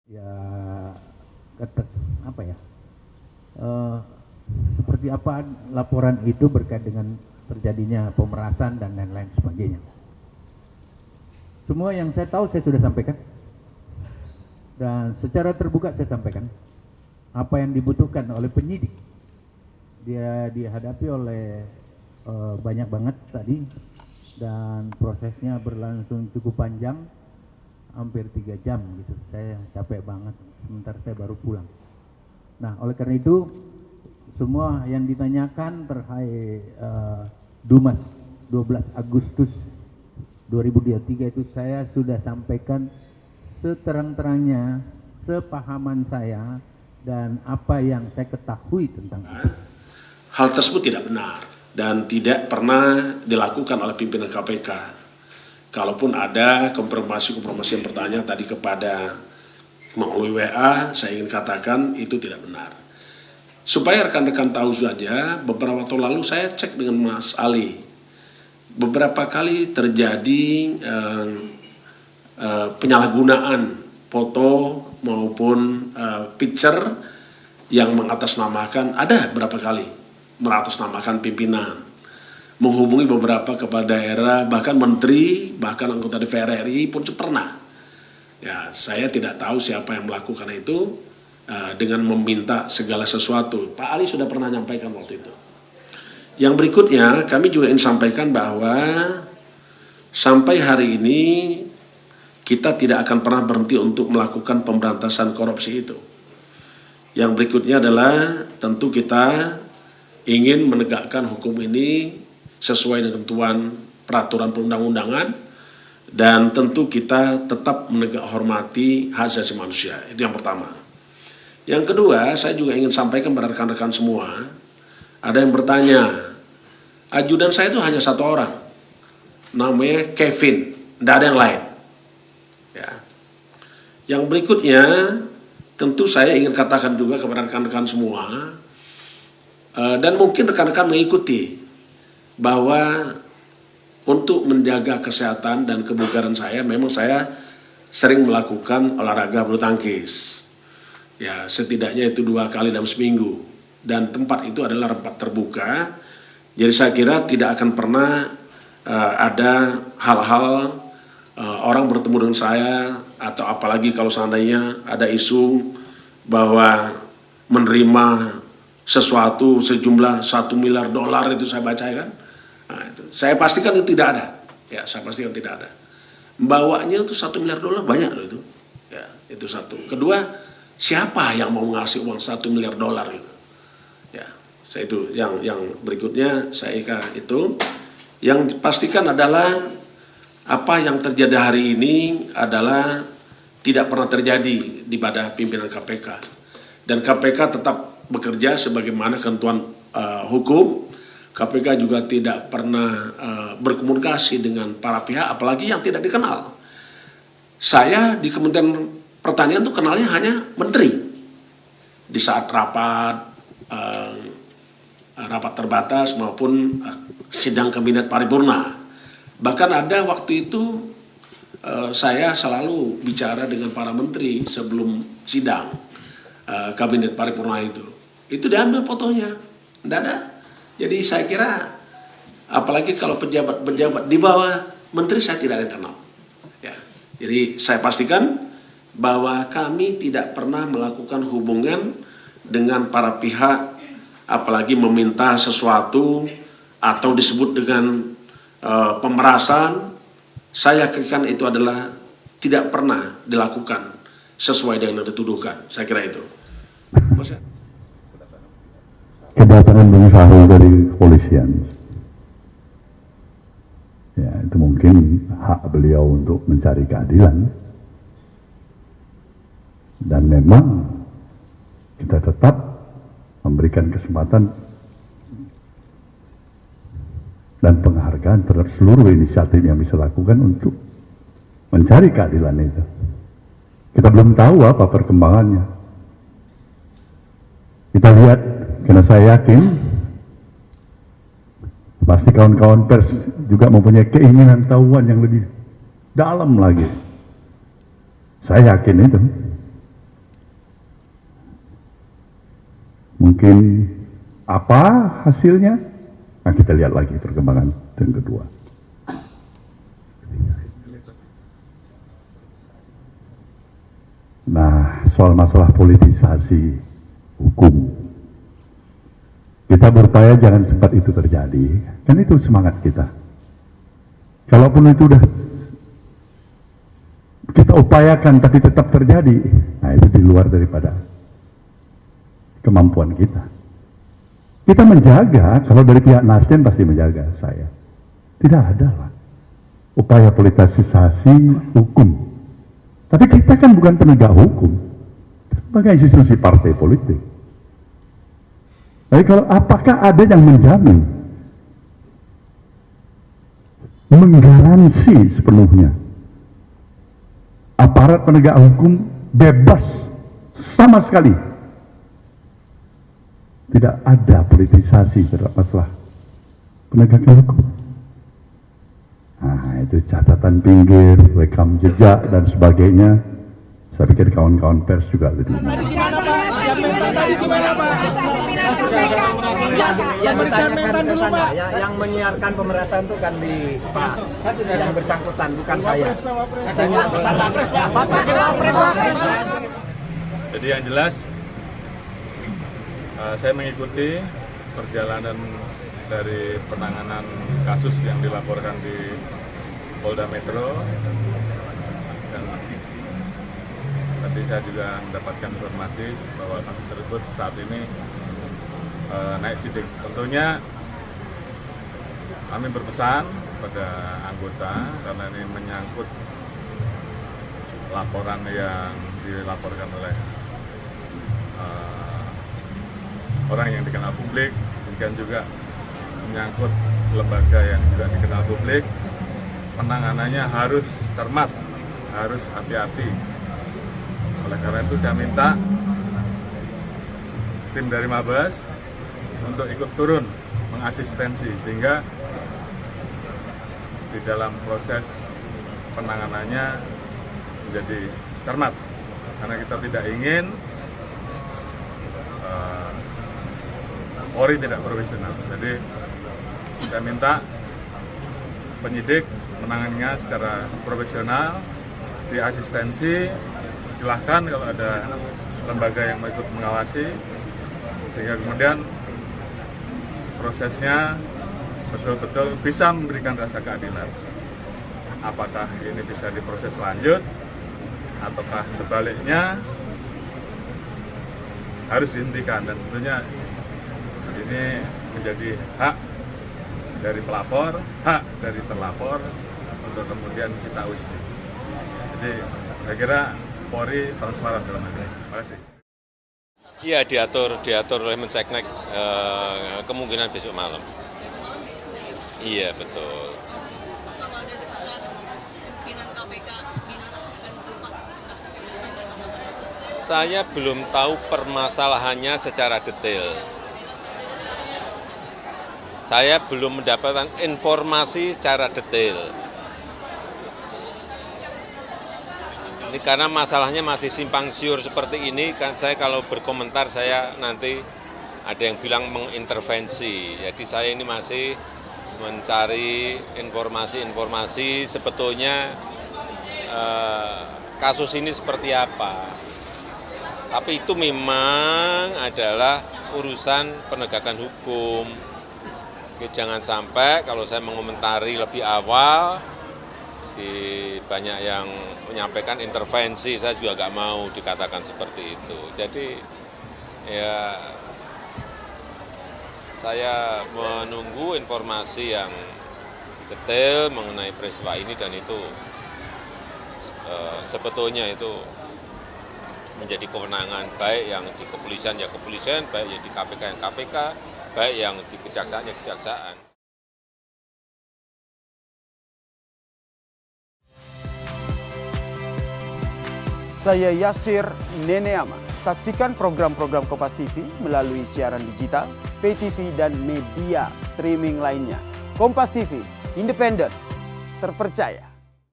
Ya, apa ya? eh, Seperti apa laporan itu berkait dengan terjadinya pemerasan dan lain-lain sebagainya. Semua yang saya tahu saya sudah sampaikan dan secara terbuka saya sampaikan apa yang dibutuhkan oleh penyidik. Dia dihadapi oleh banyak banget tadi dan prosesnya berlangsung cukup panjang, hampir 3 jam gitu. Saya capek banget, sebentar saya baru pulang. Nah, oleh karena itu semua yang ditanyakan terkait Dumas 12 Agustus 2023 itu saya sudah sampaikan seterang-terangnya, sepahaman saya dan apa yang saya ketahui tentang itu. Hal tersebut tidak benar dan tidak pernah dilakukan oleh pimpinan KPK. Kalaupun ada konfirmasi yang bertanya tadi kepada melalui WA, saya ingin katakan itu tidak benar. Supaya rekan-rekan tahu saja, beberapa waktu lalu saya cek dengan Mas Ali. Beberapa kali terjadi penyalahgunaan foto maupun picture yang mengatasnamakan, ada berapa kali mengatasnamakan pimpinan, menghubungi beberapa kepala daerah, bahkan menteri, bahkan anggota DPR RI pun pernah. Ya, saya tidak tahu siapa yang melakukan itu dengan meminta segala sesuatu. Pak Ali sudah pernah menyampaikan waktu itu. Yang berikutnya, kami juga ingin sampaikan bahwa sampai hari ini kita tidak akan pernah berhenti untuk melakukan pemberantasan korupsi itu. Yang berikutnya adalah tentu kita ingin menegakkan hukum ini sesuai dengan ketentuan peraturan perundang-undangan dan tentu kita tetap menegak hormati hak asasi manusia. Itu yang pertama. Yang kedua, saya juga ingin sampaikan pada rekan-rekan semua, ada yang bertanya, ajudan saya itu hanya satu orang, namanya Kevin, tidak ada yang lain. Ya. Yang berikutnya, tentu saya ingin katakan juga kepada rekan-rekan semua, dan mungkin rekan-rekan mengikuti, bahwa untuk menjaga kesehatan dan kebugaran saya, memang saya sering melakukan olahraga bulu tangkis. Ya, setidaknya itu 2 kali dalam seminggu. Dan tempat itu adalah tempat terbuka. Jadi saya kira tidak akan pernah ada hal-hal orang bertemu dengan saya, atau apalagi kalau seandainya ada isu bahwa menerima sesuatu sejumlah $1 miliar itu saya baca kan. Nah, itu. Saya pastikan itu tidak ada. Ya, saya pastikan tidak ada. Bawanya itu $1 miliar banyak loh itu. Ya, itu satu. Kedua, siapa yang mau ngasih uang $1 miliar itu? Ya, saya itu yang berikutnya saya itu yang dipastikan adalah apa yang terjadi hari ini adalah tidak pernah terjadi di pada pimpinan KPK, dan KPK tetap bekerja sebagaimana ketentuan hukum. KPK juga tidak pernah berkomunikasi dengan para pihak, apalagi yang tidak dikenal. Saya di Kementerian Pertanian itu kenalnya hanya menteri di saat rapat terbatas maupun sidang kabinet paripurna. Bahkan ada waktu itu saya selalu bicara dengan para menteri sebelum sidang kabinet paripurna itu. Itu diambil fotonya, tidak ada. Jadi saya kira apalagi kalau pejabat-pejabat di bawah menteri saya tidak ada yang kenal. Ya. Jadi saya pastikan bahwa kami tidak pernah melakukan hubungan dengan para pihak, apalagi meminta sesuatu atau disebut dengan pemerasan. Saya yakin itu adalah tidak pernah dilakukan sesuai dengan yang dituduhkan. Saya kira itu. Kedatangan Bung Syahrul dari kepolisian, ya itu mungkin hak beliau untuk mencari keadilan, dan memang kita tetap memberikan kesempatan dan penghargaan terhadap seluruh inisiatif yang bisa lakukan untuk mencari keadilan itu. Kita belum tahu apa perkembangannya. Kita lihat, karena saya yakin pasti kawan-kawan pers juga mempunyai keinginan tahuan yang lebih dalam lagi. Saya yakin itu. mungkin apa hasilnya? Nah, kita lihat lagi perkembangan yang kedua. Nah, soal masalah politisasi hukum, kita berupaya jangan sempat itu terjadi. Kan itu semangat kita. Kalaupun itu udah kita upayakan tapi tetap terjadi, nah itu di luar daripada kemampuan kita. Kita menjaga, kalau dari pihak Nasdem pasti menjaga saya. Tidak ada lah upaya politisasi hukum. Tapi kita kan bukan penegak hukum, sebagai institusi partai politik. Tapi kalau apakah ada yang menjamin, menggaransi sepenuhnya aparat penegak hukum bebas sama sekali? Tidak ada politisasi terhadap masalah penegakan hukum. Nah, itu catatan pinggir, rekam jejak, dan sebagainya. Saya pikir kawan-kawan pers juga lebih. Gimana Pak? Yang mental tadi gimana Pak? Yang ditanyakan ke saya, yang menyiarkan pemerasan itu kan di Pak yang bersangkutan, bukan saya. Jadi yang jelas, saya mengikuti perjalanan dari penanganan kasus yang dilaporkan di Polda Metro, dan tadi saya juga mendapatkan informasi bahwa kasus tersebut saat ini naik sidik. Tentunya kami berpesan pada anggota, karena ini menyangkut laporan yang dilaporkan oleh orang yang dikenal publik, dan juga menyangkut lembaga yang juga dikenal publik. Penanganannya harus cermat, harus hati-hati. Oleh karena itu saya minta tim dari Mabes untuk ikut turun mengasistensi, sehingga di dalam proses penanganannya menjadi cermat, karena kita tidak ingin Polri tidak profesional. Jadi saya minta penyidik menangannya secara profesional, diasistensi, silahkan kalau ada lembaga yang mau ikut mengawasi, sehingga kemudian prosesnya betul-betul bisa memberikan rasa keadilan. Apakah ini bisa diproses lanjut, ataukah sebaliknya harus dihentikan, dan tentunya ini menjadi hak dari pelapor, hak dari terlapor untuk kemudian kita uji. Jadi saya kira Polri transparan dalam hal ini. Terima kasih. Iya, diatur oleh Menseknek kemungkinan besok malam. Iya, betul. Saya belum tahu permasalahannya secara detail. Saya belum mendapatkan informasi secara detail. Ini karena masalahnya masih simpang siur seperti ini, kan saya kalau berkomentar saya nanti ada yang bilang mengintervensi. Jadi saya ini masih mencari informasi-informasi sebetulnya kasus ini seperti apa. Tapi itu memang adalah urusan penegakan hukum. Oke, jangan sampai kalau saya mengomentari lebih awal, banyak yang menyampaikan intervensi, saya juga nggak mau dikatakan seperti itu. Jadi ya saya menunggu informasi yang detail mengenai peristiwa ini, dan itu sebetulnya itu menjadi kewenangan baik yang di kepolisian ya kepolisian, baik yang di KPK yang KPK, baik yang di kejaksaan ya kejaksaan. Saya Yasir Neneama. Saksikan program-program Kompas TV melalui siaran digital, pay TV, dan media streaming lainnya. Kompas TV, independen, terpercaya.